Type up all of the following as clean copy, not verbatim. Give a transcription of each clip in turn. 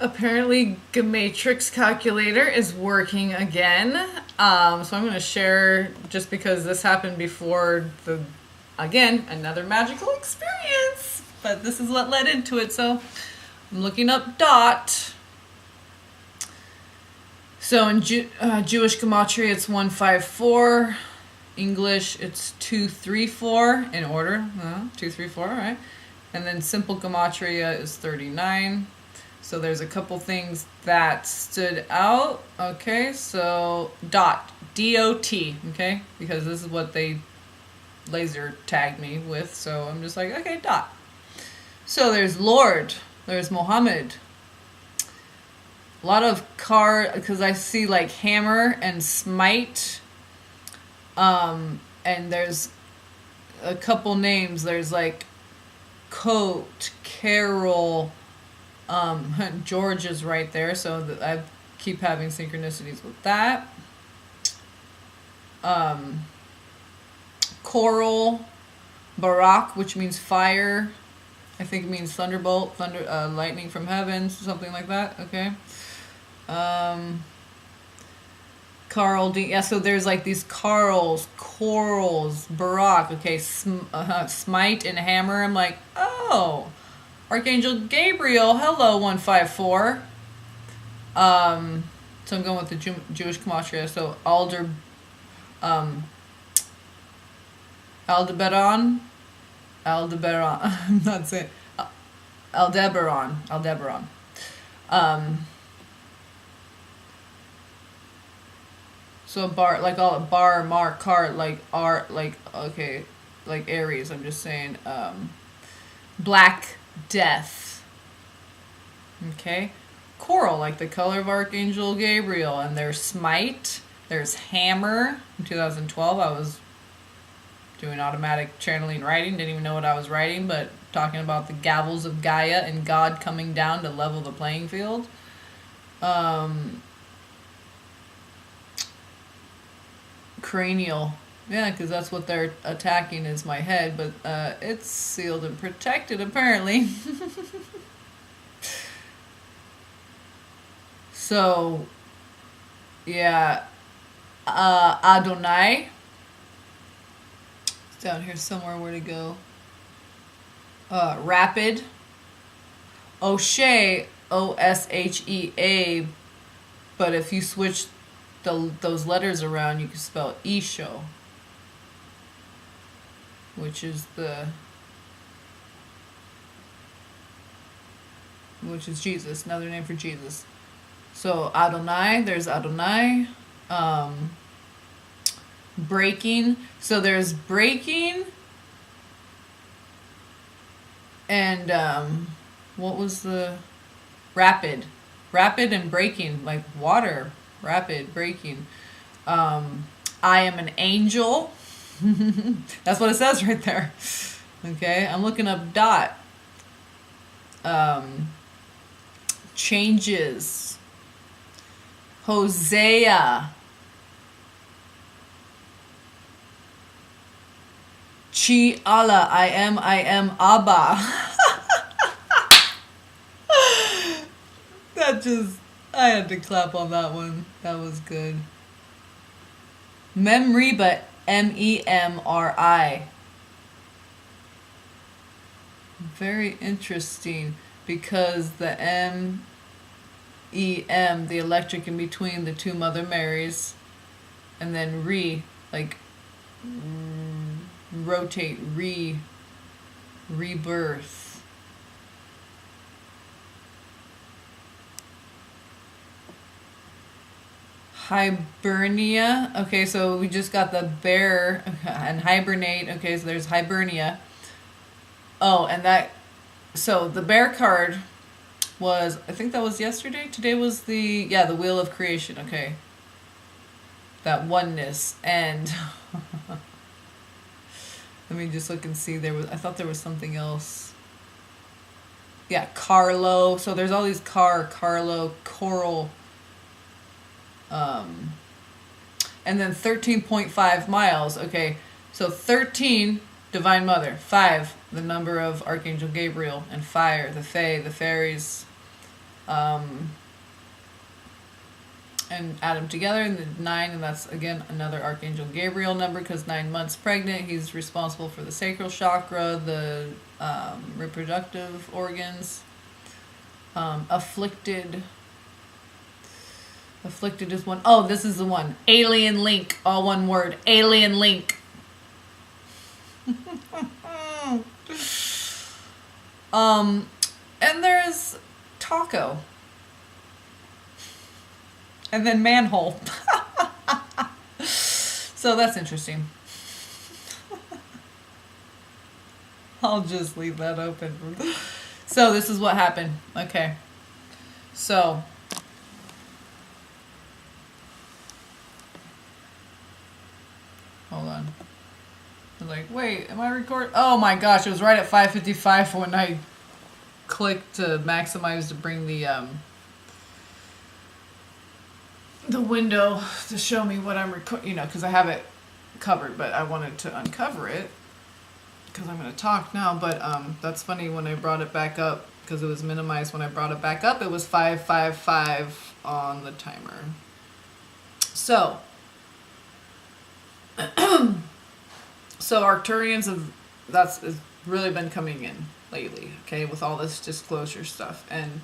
Apparently, Gematrix calculator is working again. So I'm going to share, just because this happened before again, another magical experience. But this is what led into it. So I'm looking up dot. So in Jewish Gematria, it's 154. English, it's 234 in order. 234, all right. And then simple Gematria is 39. So there's a couple things that stood out. Okay, so dot, D-O-T, okay? Because this is what they laser tagged me with. So I'm just like, okay, dot. So there's Lord, there's Mohammed. A lot of because I see like hammer and smite. And there's a couple names. There's like Coat, Carol, George is right there, so I keep having synchronicities with that. Coral, Barak, which means fire. I think it means thunderbolt, lightning from heaven, something like that. Okay. Carl D. Yeah, so there's like these Carls, corals, Barak. Okay, smite and hammer. I'm like, oh, Archangel Gabriel. Hello, 154. So I'm going with the Jewish Gematria. So Aldebaran. I'm not saying Aldebaran. So bar, like all bar, mark, cart, like art, like okay, like Aries. I'm just saying, Black Death. Okay, coral, like the color of Archangel Gabriel, and there's smite. There's hammer. In 2012, I was doing automatic channeling writing. Didn't even know what I was writing, but talking about the gavels of Gaia and God coming down to level the playing field. Cranial. Yeah, because that's what they're attacking is my head, but it's sealed and protected apparently. So, yeah, Adonai. It's down here somewhere. Where to go? Rapid. O'Shea, O-S-H-E-A, but if you switch those letters around, you can spell Isho, which is Jesus, another name for Jesus. So Adonai, there's Adonai. Breaking. So there's breaking and what was the rapid and breaking, like water. Rapid breaking. I am an angel. That's what it says right there. Okay, I'm looking up dot. Changes. Hosea. Chi Allah. I am Abba. I had to clap on that one. That was good. Memri, but M-E-M-R-I. Very interesting, because the M-E-M, the electric in between the two Mother Marys, and then like rotate, rebirth. Hibernia. Okay, so we just got the bear and hibernate. Okay, so there's Hibernia. Oh, and so the bear card was, I think that was yesterday. Today was the wheel of creation. Okay. That oneness. And let me just look and see. I thought there was something else. Yeah, Carlo. So there's all these Carlo, Coral. And then 13.5 miles. Okay, so 13, Divine Mother. 5, the number of Archangel Gabriel. And fire, the Fae, the fairies. And add them together, and the 9, and that's again another Archangel Gabriel number because 9 months pregnant. He's responsible for the sacral chakra, the reproductive organs. Afflicted is one. Oh, this is the one. Alien link, all one word. Alien link. And there's taco. And then manhole. So that's interesting. I'll just leave that open. So this is what happened. Okay. So hold on. I was like, wait, am I recording? Oh my gosh, it was right at 5:55 when I clicked to maximize to bring the window to show me what I'm recording, you know, because I have it covered, but I wanted to uncover it because I'm going to talk now. But that's funny, when I brought it back up, because it was minimized when I brought it back up, it was 5:55 on the timer. So Arcturians that's really been coming in lately, okay, with all this disclosure stuff, and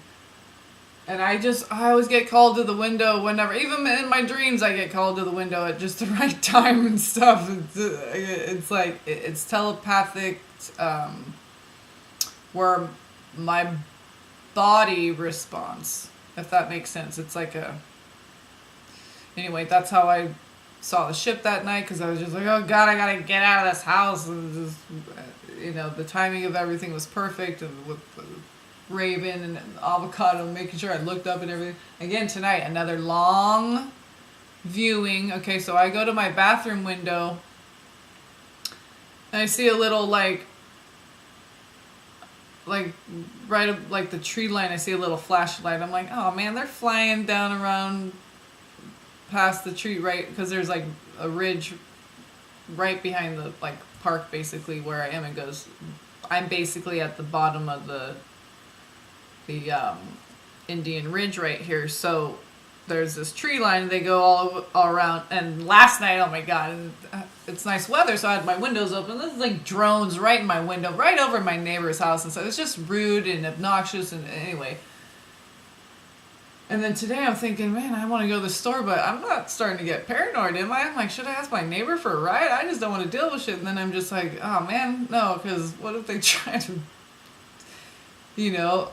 I always get called to the window whenever, even in my dreams, I get called to the window at just the right time and stuff. It's like, it's telepathic, where my body responds, if that makes sense. It's like anyway, that's how I saw the ship that night, because I was just like, oh God, I gotta get out of this house. And just, you know, the timing of everything was perfect, and with Raven and avocado, making sure I looked up and everything. Again tonight, another long viewing. Okay, so I go to my bathroom window and I see a little like right up like the tree line, I see a little flashlight. I'm like, oh man, they're flying down around past the tree, right? Because there's like a ridge right behind the like park basically where I am. It goes, I'm basically at the bottom of the Indian Ridge right here. So there's this tree line, and they go all around. And last night, oh my God, it's nice weather, so I had my windows open. This is like drones right in my window, right over my neighbor's house, and so it's just rude and obnoxious. And anyway, and then today I'm thinking, man, I want to go to the store, but I'm not starting to get paranoid, am I? I'm like, should I ask my neighbor for a ride? I just don't want to deal with shit. And then I'm just like, oh man, no, because what if they try to, you know,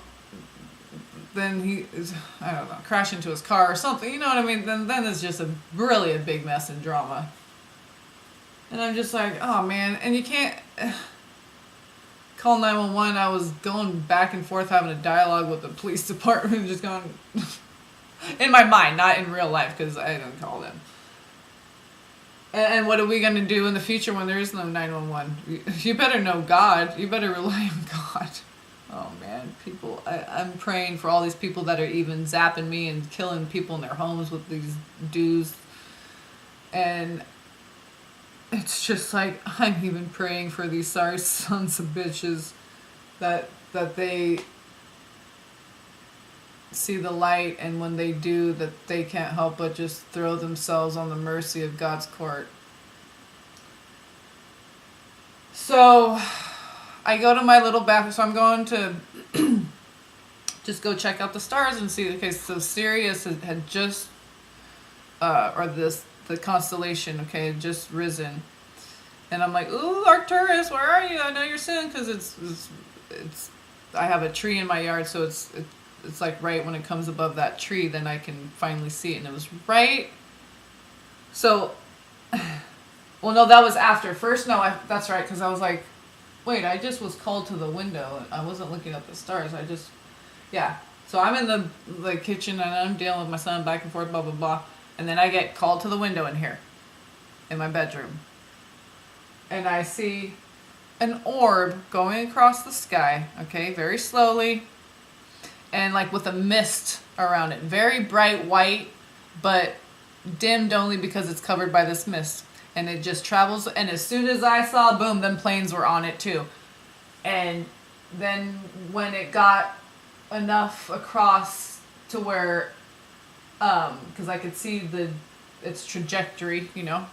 then he is, I don't know, crash into his car or something, you know what I mean? Then it's just really a big mess and drama. And I'm just like, oh man, and you can't call 911. I was going back and forth having a dialogue with the police department, just going, in my mind, not in real life, because I didn't call them. And what are we going to do in the future when there is no 911? You better know God. You better rely on God. Oh man, people, I'm praying for all these people that are even zapping me and killing people in their homes with these dudes. And it's just like, I'm even praying for these sorry sons of bitches that they see the light, and when they do, that they can't help but just throw themselves on the mercy of God's court. So I go to my little bathroom, so I'm going to just go check out the stars and see. Okay, so Sirius had just, the constellation, okay, had just risen. And I'm like, ooh, Arcturus, where are you? I know you're soon, because it's I have a tree in my yard, so it's like right when it comes above that tree, then I can finally see it. And it was right. So, well, no, that was after. First, no, that's right, because I was like, wait, I just was called to the window. I wasn't looking at the stars. Yeah. So I'm in the kitchen, and I'm dealing with my son back and forth, blah, blah, blah. And then I get called to the window in here, in my bedroom. And I see an orb going across the sky, okay, very slowly, and like with a mist around it. Very bright white, but dimmed only because it's covered by this mist. And it just travels, and as soon as I saw, boom, then planes were on it too. And then when it got enough across to where, because I could see its trajectory, you know,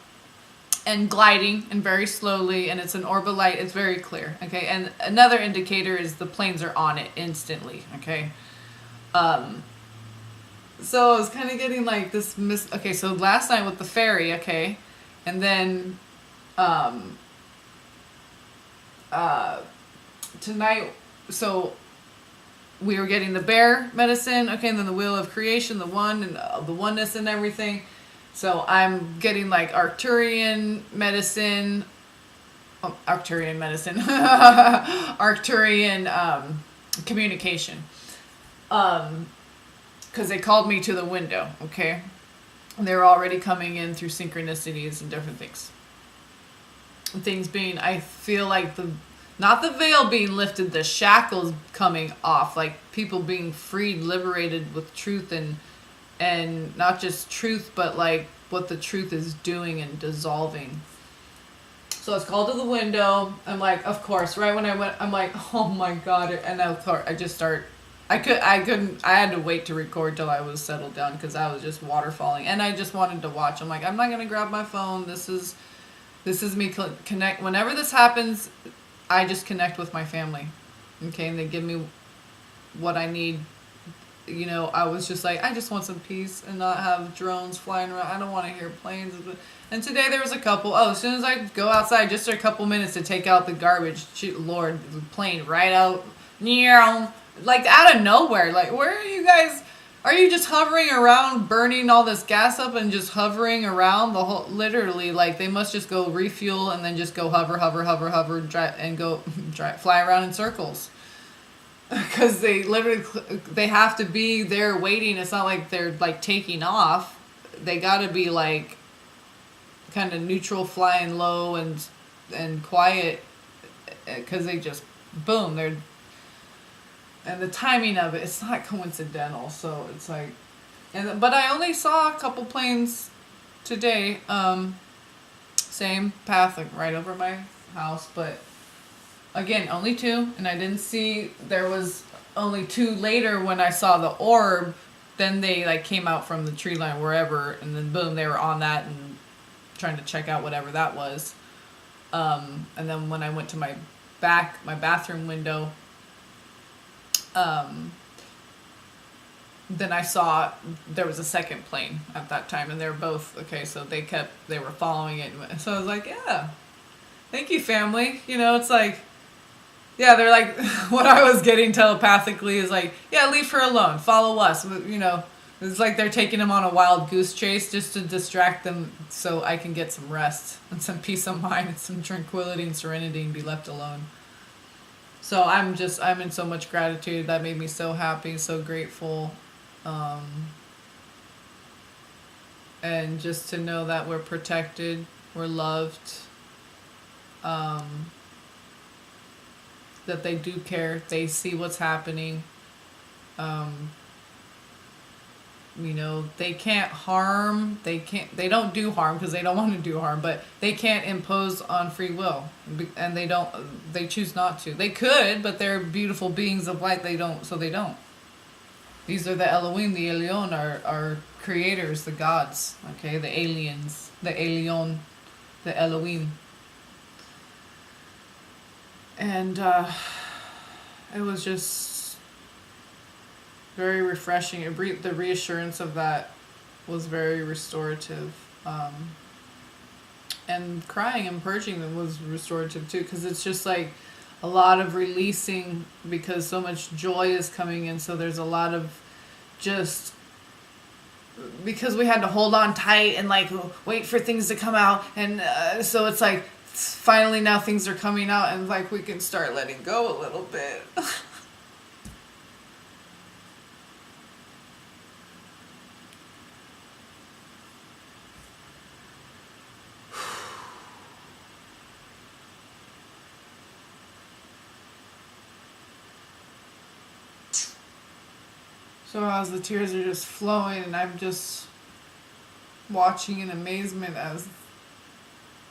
and gliding and very slowly, and it's an orbit light. It's very clear. Okay, and another indicator is the planes are on it instantly. Okay, so I was kind of getting like this okay, so last night with the ferry, okay, and then tonight, so we were getting the bear medicine, okay, and then the wheel of creation, the one, and the oneness and everything. So I'm getting like Arcturian medicine, Arcturian communication. Because they called me to the window, okay? And they were already coming in through synchronicities and different things. And things being, I feel like not the veil being lifted, the shackles coming off, like people being freed, liberated with truth, and not just truth, but like what the truth is doing and dissolving. So I was called to the window. I'm like, of course, right when I went, I'm like, oh my God. And of course, I just start, I had to wait to record till I was settled down because I was just waterfalling. And I just wanted to watch. I'm like, I'm not going to grab my phone. This is me connect. Whenever this happens, I just connect with my family. Okay. And they give me what I need. You know, I was just like, I just want some peace and not have drones flying around. I don't want to hear planes. And today there was a couple. Oh, as soon as I go outside, just a couple minutes to take out the garbage. Lord, the plane right out. Like out of nowhere. Like, where are you guys? Are you just hovering around, burning all this gas up and just hovering around the whole, literally, like they must just go refuel and then just go hover, drive, and go fly around in circles. Because they literally, they have to be there waiting. It's not like they're like taking off. They got to be like kind of neutral, flying low and quiet, because they just boom. And the timing of it, it's not coincidental. So it's like, but I only saw a couple planes today. Same path, like right over my house, but. Again, only 2, and I didn't see, there was only 2 later when I saw the orb, then they like came out from the tree line wherever, and then boom, they were on that and trying to check out whatever that was. And then when I went to my bathroom window, then I saw there was a second plane at that time, and they were both, okay, so they were following it. So I was like, yeah, thank you, family. You know, it's like, yeah, they're like, what I was getting telepathically is like, yeah, leave her alone, follow us. You know, it's like they're taking him on a wild goose chase just to distract them so I can get some rest and some peace of mind and some tranquility and serenity and be left alone. So I'm in so much gratitude. That made me so happy, so grateful. And just to know that we're protected, we're loved. That they do care, they see what's happening. You know, they can't harm, they don't do harm because they don't want to do harm, but they can't impose on free will, and they choose not to. They could, but they're beautiful beings of light, they don't. These are the Elohim, the Elyon, our creators, the gods, okay, the aliens, the Elyon, the Elohim. And it was just very refreshing. The reassurance of that was very restorative. And crying and purging was restorative too, because it's just like a lot of releasing because so much joy is coming in. So there's a lot of just, because we had to hold on tight and like wait for things to come out. And so it's like, finally now things are coming out and like we can start letting go a little bit. So as the tears are just flowing and I'm just watching in amazement as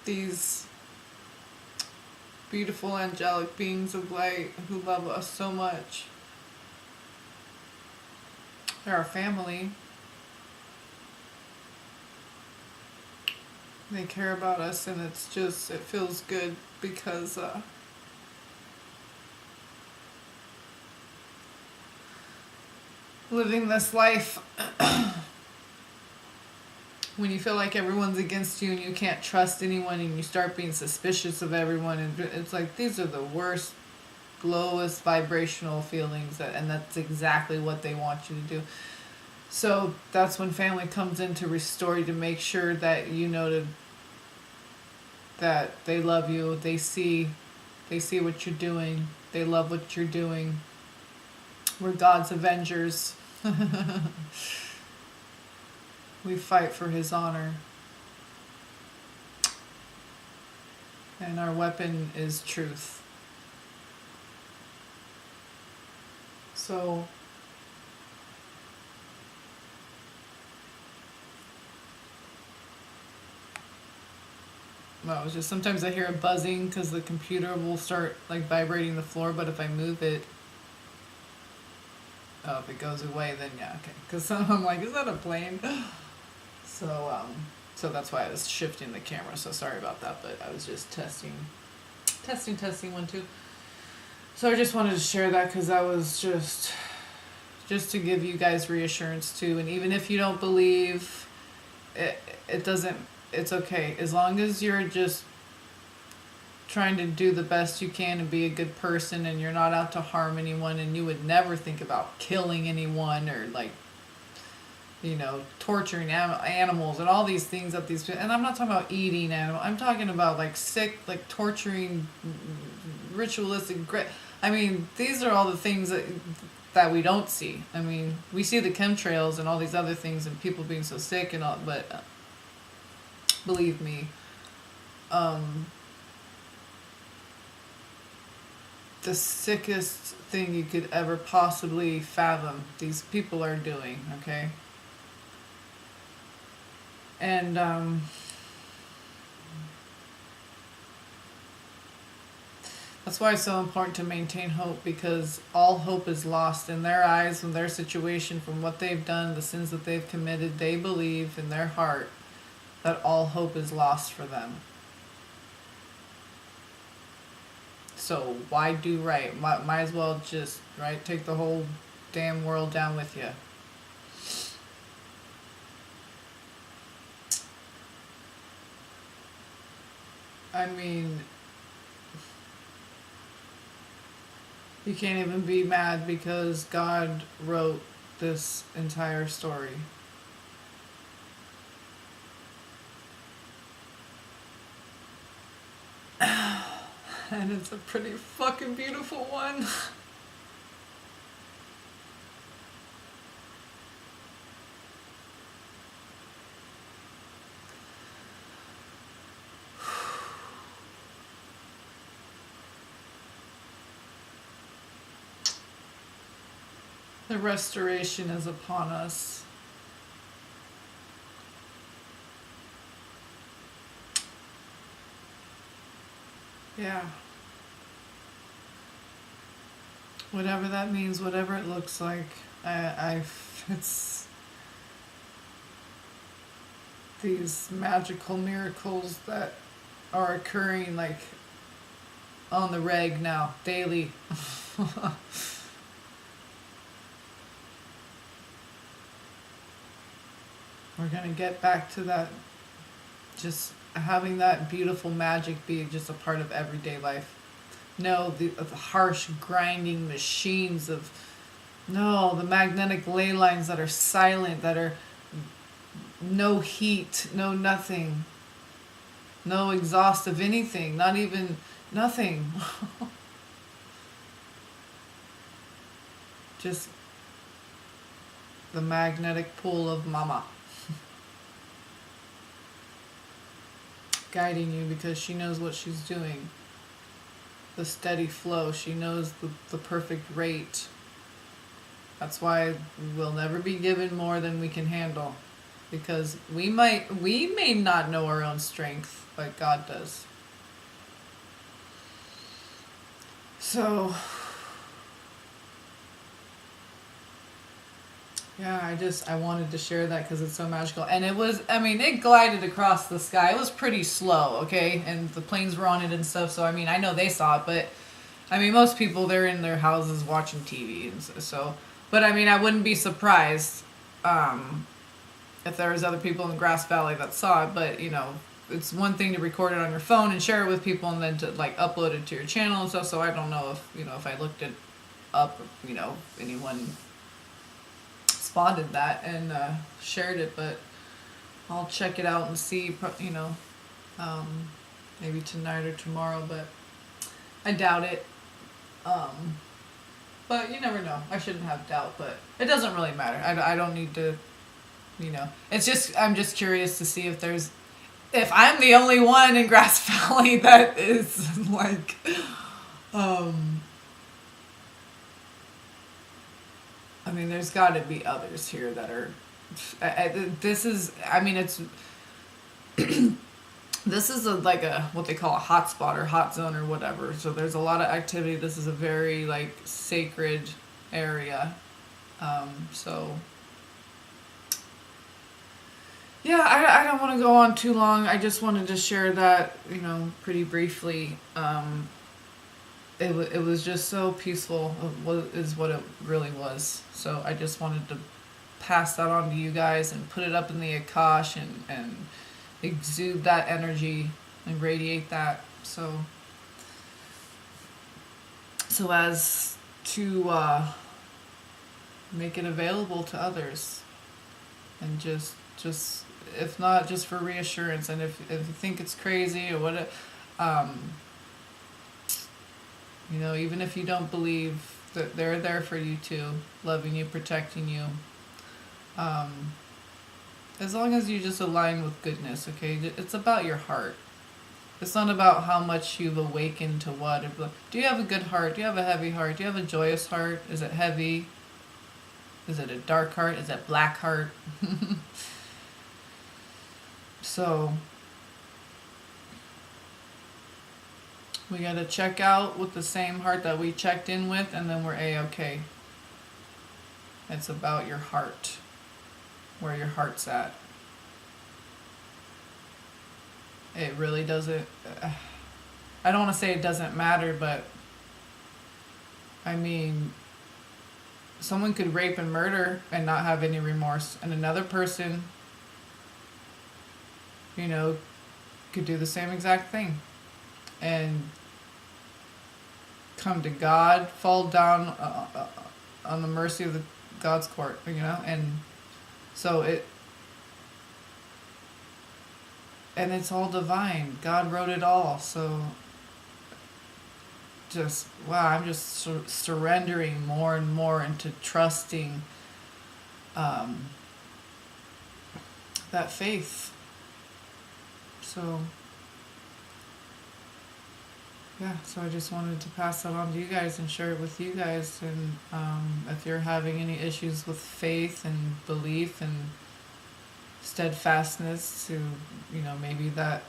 these beautiful angelic beings of light who love us so much They're our family. They care about us, and it's just, it feels good because living this life when you feel like everyone's against you and you can't trust anyone and you start being suspicious of everyone, and it's like these are the worst, lowest vibrational feelings, and that's exactly what they want you to do. So that's when family comes in to restore you, to make sure that you know that they love you, they see what you're doing, they love what you're doing. We're God's avengers. We fight for his honor. And our weapon is truth. So well, it's just sometimes I hear a buzzing because the computer will start like vibrating the floor, but if I move it, oh, if it goes away, then yeah, okay. Because I'm like, is that a plane? So that's why I was shifting the camera. So sorry about that, but I was just testing 1 2. So I just wanted to share that because that was just to give you guys reassurance too. And even if you don't believe, it doesn't. It's okay as long as you're just trying to do the best you can and be a good person, and you're not out to harm anyone, and you would never think about killing anyone or like, you know, torturing animals and all these things that these, and I'm not talking about eating animals, I'm talking about like sick, like torturing, ritualistic, I mean, these are all the things that we don't see. I mean, we see the chemtrails and all these other things and people being so sick and all, but believe me, the sickest thing you could ever possibly fathom, these people are doing, okay? And that's why it's so important to maintain hope, because all hope is lost in their eyes, from their situation, from what they've done, the sins that they've committed. They believe in their heart that all hope is lost for them. So why do right? Might as well just, right, take the whole damn world down with you. I mean, you can't even be mad because God wrote this entire story. And it's a pretty fucking beautiful one. The restoration is upon us. Yeah. Whatever that means, whatever it looks like, it's these magical miracles that are occurring like on the reg now, daily. We're gonna get back to that, just having that beautiful magic be just a part of everyday life. No, the harsh grinding machines of, no, the magnetic ley lines that are silent, that are no heat, no nothing, no exhaust of anything, not even nothing. Just the magnetic pull of mama guiding you, because she knows what she's doing. The steady flow, she knows the perfect rate. That's why we'll never be given more than we can handle, because we may not know our own strength, but God does. So Yeah, I wanted to share that because it's so magical. And it was, I mean, it glided across the sky. It was pretty slow, okay? And the planes were on it and stuff. So, I mean, I know they saw it, but I mean, most people, they're in their houses watching TV. And so, but I mean, I wouldn't be surprised if there was other people in the Grass Valley that saw it. But, you know, it's one thing to record it on your phone and share it with people and then to like upload it to your channel and stuff. So I don't know if, you know, if I looked it up, you know, anyone spotted that and shared it, but I'll check it out and see, you know, maybe tonight or tomorrow, but I doubt it. But you never know. I shouldn't have doubt, but it doesn't really matter. I don't need to, you know, it's just, I'm just curious to see if I'm the only one in Grass Valley that is like, I mean, there's got to be others here that are. This is. I mean, it's. This is like a what they call a hot spot or hot zone or whatever. So there's a lot of activity. This is a very like sacred area. So. Yeah, I don't want to go on too long. I just wanted to share that, you know, pretty briefly. It was just so peaceful, is what it really was. So I just wanted to pass that on to you guys and put it up in the Akash and exude that energy and radiate that. So as to make it available to others and just if not just for reassurance, and if you think it's crazy or what, you know, even if you don't believe, that they're there for you too, loving you, protecting you. As long as you just align with goodness, okay? It's about your heart. It's not about how much you've awakened to what. Do you have a good heart? Do you have a heavy heart? Do you have a joyous heart? Is it heavy? Is it a dark heart? Is it black heart? So we got to check out with the same heart that we checked in with, and then we're A-okay. It's about your heart, where your heart's at. It really doesn't, I don't want to say it doesn't matter, but I mean, someone could rape and murder and not have any remorse, and another person, you know, could do the same exact thing and come to God, fall down on the mercy of God's court, you know, and so it's all divine. God wrote it all, so just, wow, I'm just surrendering more and more into trusting that faith. So, yeah, so I just wanted to pass that on to you guys and share it with you guys. And if you're having any issues with faith and belief and steadfastness, to, you know, maybe that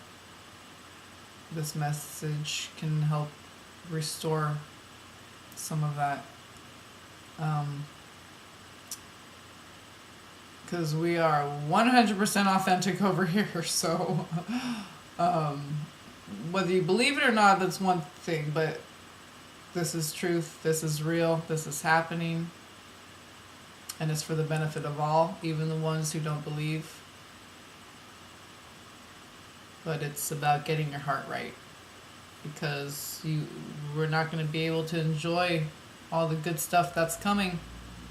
this message can help restore some of that. Because we are 100% authentic over here, so whether you believe it or not, that's one thing, but this is truth, this is real, this is happening, and it's for the benefit of all, even the ones who don't believe. But it's about getting your heart right, because we're not going to be able to enjoy all the good stuff that's coming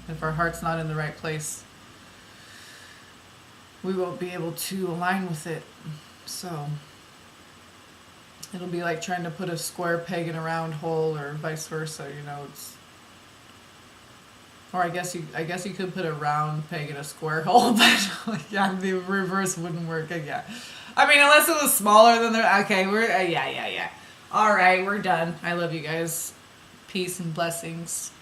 if our heart's not in the right place. We won't be able to align with it. So it'll be like trying to put a square peg in a round hole, or vice versa, you know. Or I guess you could put a round peg in a square hole, but yeah, the reverse wouldn't work. Yeah, I mean, unless it was smaller than the. Okay, we're yeah. All right, we're done. I love you guys. Peace and blessings.